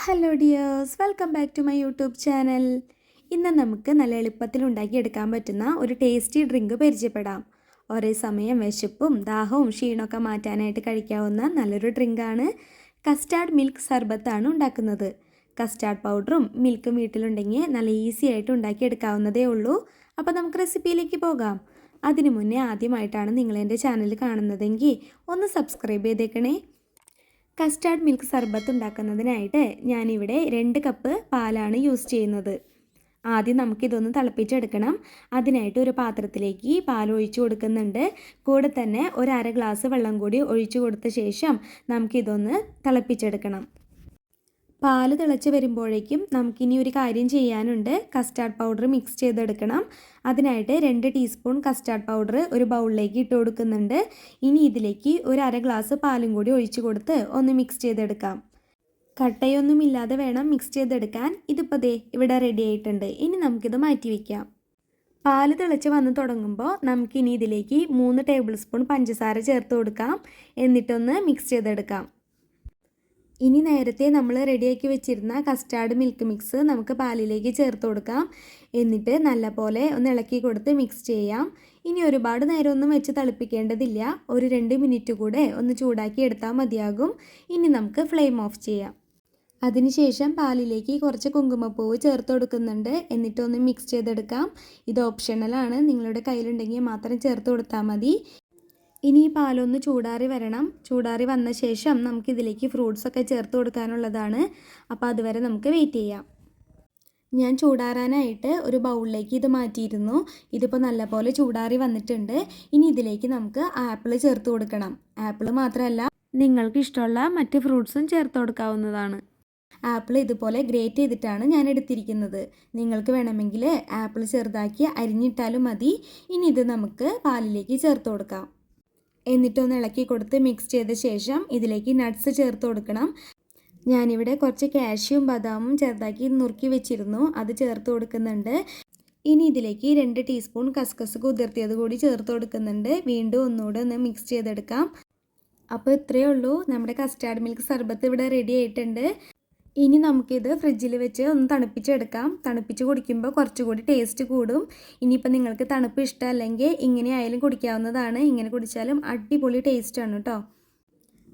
Hello dears, welcome back to my YouTube channel. ഇന്ന് നമുക്ക് നല്ല എളുപ്പത്തിൽ ഉണ്ടാക്കിയെടുക്കാൻ പറ്റുന്ന ഒരു ടേസ്റ്റി ഡ്രിങ്ക് പരിചയപ്പെടാം. ഒരേ സമയം വിശപ്പും ദാഹവും ക്ഷീണമൊക്കെ മാറ്റാനായിട്ട് കഴിക്കാവുന്ന നല്ലൊരു ഡ്രിങ്കാണ്. കസ്റ്റാർഡ് മിൽക്ക് സർബത്താണ് ഉണ്ടാക്കുന്നത്. കസ്റ്റാർഡ് പൗഡറും മിൽക്കും വീട്ടിലുണ്ടെങ്കിൽ നല്ല ഈസി ആയിട്ട് ഉണ്ടാക്കിയെടുക്കാവുന്നതേ ഉള്ളൂ. അപ്പോൾ നമുക്ക് റെസിപ്പിയിലേക്ക് പോകാം. അതിനു മുന്നേ ആദ്യമായിട്ടാണ് നിങ്ങളെൻ്റെ ചാനൽ കാണുന്നതെങ്കിൽ ഒന്ന് സബ്സ്ക്രൈബ് ചെയ്തേക്കണേ. കസ്റ്റാർഡ് മിൽക്ക് സർബത്ത് ഉണ്ടാക്കുന്നതിനായിട്ട് ഞാനിവിടെ 2 കപ്പ് പാലാണ് യൂസ് ചെയ്യുന്നത്. ആദ്യം നമുക്കിതൊന്ന് തിളപ്പിച്ചെടുക്കണം. അതിനായിട്ട് ഒരു പാത്രത്തിലേക്ക് പാൽ ഒഴിച്ചു കൊടുക്കുന്നുണ്ട്. കൂടെ തന്നെ ഒരു അര ഗ്ലാസ് വെള്ളം കൂടി ഒഴിച്ചു കൊടുത്ത ശേഷം നമുക്കിതൊന്ന് തിളപ്പിച്ചെടുക്കണം. പാല് തിളച്ച് വരുമ്പോഴേക്കും നമുക്കിനി ഒരു കാര്യം ചെയ്യാനുണ്ട്. കസ്റ്റാർഡ് പൗഡർ മിക്സ് ചെയ്തെടുക്കണം. അതിനായിട്ട് 2 ടീസ്പൂൺ കസ്റ്റാർഡ് പൗഡർ ഒരു ബൗളിലേക്ക് ഇട്ട് കൊടുക്കുന്നുണ്ട്. ഇനി ഇതിലേക്ക് ഒരു അര ഗ്ലാസ് പാലും കൂടി ഒഴിച്ചു കൊടുത്ത് ഒന്ന് മിക്സ് ചെയ്തെടുക്കാം. കട്ടയൊന്നുമില്ലാതെ വേണം മിക്സ് ചെയ്തെടുക്കാൻ. ഇതിപ്പോൾ ഇവിടെ റെഡി ആയിട്ടുണ്ട്. ഇനി നമുക്കിത് മാറ്റി വയ്ക്കാം. പാല് തിളച്ച് വന്ന് തുടങ്ങുമ്പോൾ നമുക്കിനി ഇതിലേക്ക് 3 ടേബിൾ സ്പൂൺ പഞ്ചസാര ചേർത്ത് കൊടുക്കാം. എന്നിട്ടൊന്ന് മിക്സ് ചെയ്തെടുക്കാം. ഇനി നേരത്തെ നമ്മൾ റെഡിയാക്കി വെച്ചിരുന്ന കസ്റ്റാർഡ് മിൽക്ക് മിക്സ് നമുക്ക് പാലിലേക്ക് ചേർത്ത് കൊടുക്കാം. എന്നിട്ട് നല്ലപോലെ ഒന്ന് ഇളക്കി കൊടുത്ത് മിക്സ് ചെയ്യാം. ഇനി ഒരുപാട് നേരമൊന്നും വെച്ച് തിളപ്പിക്കേണ്ടതില്ല. ഒരു 2 മിനിറ്റ് കൂടെ ഒന്ന് ചൂടാക്കി എടുത്താൽ മതിയാകും. ഇനി നമുക്ക് ഫ്ലെയിം ഓഫ് ചെയ്യാം. അതിനുശേഷം പാലിലേക്ക് കുറച്ച് കുങ്കുമപ്പൂവ് ചേർത്ത് കൊടുക്കുന്നുണ്ട്. എന്നിട്ടൊന്ന് മിക്സ് ചെയ്തെടുക്കാം. ഇത് ഓപ്ഷണലാണ്, നിങ്ങളുടെ കയ്യിലുണ്ടെങ്കിൽ മാത്രം ചേർത്ത് കൊടുത്താൽ മതി. ഇനി ഈ പാലൊന്ന് ചൂടാറി വരണം. ചൂടാറി വന്ന ശേഷം നമുക്കിതിലേക്ക് ഫ്രൂട്ട്സൊക്കെ ചേർത്ത് കൊടുക്കാനുള്ളതാണ്. അപ്പോൾ അതുവരെ നമുക്ക് വെയിറ്റ് ചെയ്യാം. ഞാൻ ചൂടാറാനായിട്ട് ഒരു ബൗളിലേക്ക് ഇത് മാറ്റിയിരുന്നു. ഇതിപ്പോൾ നല്ലപോലെ ചൂടാറി വന്നിട്ടുണ്ട്. ഇനി ഇതിലേക്ക് നമുക്ക് ആപ്പിൾ ചേർത്ത് കൊടുക്കണം. ആപ്പിൾ മാത്രമല്ല, നിങ്ങൾക്ക് ഇഷ്ടമുള്ള മറ്റ് ഫ്രൂട്ട്സും ചേർത്ത് കൊടുക്കാവുന്നതാണ്. ആപ്പിൾ ഇതുപോലെ ഗ്രേറ്റ് ചെയ്തിട്ടാണ് ഞാൻ എടുത്തിരിക്കുന്നത്. നിങ്ങൾക്ക് വേണമെങ്കിൽ ആപ്പിൾ ചെറുതാക്കി അരിഞ്ഞിട്ടാലും മതി. ഇനി ഇത് നമുക്ക് പാലിലേക്ക് ചേർത്ത് കൊടുക്കാം. എന്നിട്ടൊന്ന് ഇളക്കി കൊടുത്ത് മിക്സ് ചെയ്ത ശേഷം ഇതിലേക്ക് നട്ട്സ് ചേർത്ത് കൊടുക്കണം. ഞാനിവിടെ കുറച്ച് കാഷ്യൂം ബദാമും ചെറുതാക്കി നുറുക്കി വെച്ചിരുന്നു, അത് ചേർത്ത് കൊടുക്കുന്നുണ്ട്. ഇനി ഇതിലേക്ക് 2 ടീസ്പൂൺ കസ്കസ് കുതിർത്തിയത് കൂടി ചേർത്ത് കൊടുക്കുന്നുണ്ട്. വീണ്ടും ഒന്നുകൂടെ ഒന്ന് മിക്സ് ചെയ്തെടുക്കാം. അപ്പോൾ ഇത്രയേ ഉള്ളൂ, നമ്മുടെ കസ്റ്റാർഡ് മിൽക്ക് സർബത്ത് ഇവിടെ റെഡി ആയിട്ടുണ്ട്. ഇനി നമുക്കിത് ഫ്രിഡ്ജിൽ വെച്ച് ഒന്ന് തണുപ്പിച്ചെടുക്കാം. തണുപ്പിച്ച് കുടിക്കുമ്പോൾ കുറച്ചുകൂടി ടേസ്റ്റ് കൂടും. ഇനിയിപ്പോൾ നിങ്ങൾക്ക് തണുപ്പ് ഇഷ്ടമല്ലെങ്കിൽ ഇങ്ങനെ ആയാലും കുടിക്കാവുന്നതാണ്. ഇങ്ങനെ കുടിച്ചാലും അടിപൊളി ടേസ്റ്റാണ് കേട്ടോ.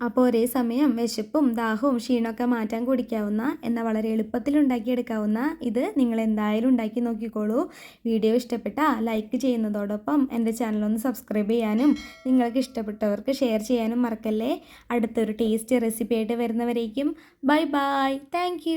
അപ്പോൾ ഒരേ സമയം വിശപ്പും ദാഹവും ക്ഷീണമൊക്കെ മാറ്റാൻ കുടിക്കാവുന്ന എന്നാൽ വളരെ എളുപ്പത്തിൽ ഉണ്ടാക്കിയെടുക്കാവുന്ന ഇത് നിങ്ങൾ എന്തായാലും ഉണ്ടാക്കി നോക്കിക്കോളൂ. വീഡിയോ ഇഷ്ടപ്പെട്ടാൽ ലൈക്ക് ചെയ്യുന്നതോടൊപ്പം എൻ്റെ ചാനലൊന്ന് സബ്സ്ക്രൈബ് ചെയ്യാനും നിങ്ങൾക്ക് ഇഷ്ടപ്പെട്ടവർക്ക് ഷെയർ ചെയ്യാനും മറക്കല്ലേ. അടുത്തൊരു ടേസ്റ്റി റെസിപ്പി ആയിട്ട് വരുന്നവരേക്കും ബൈ ബൈ. താങ്ക്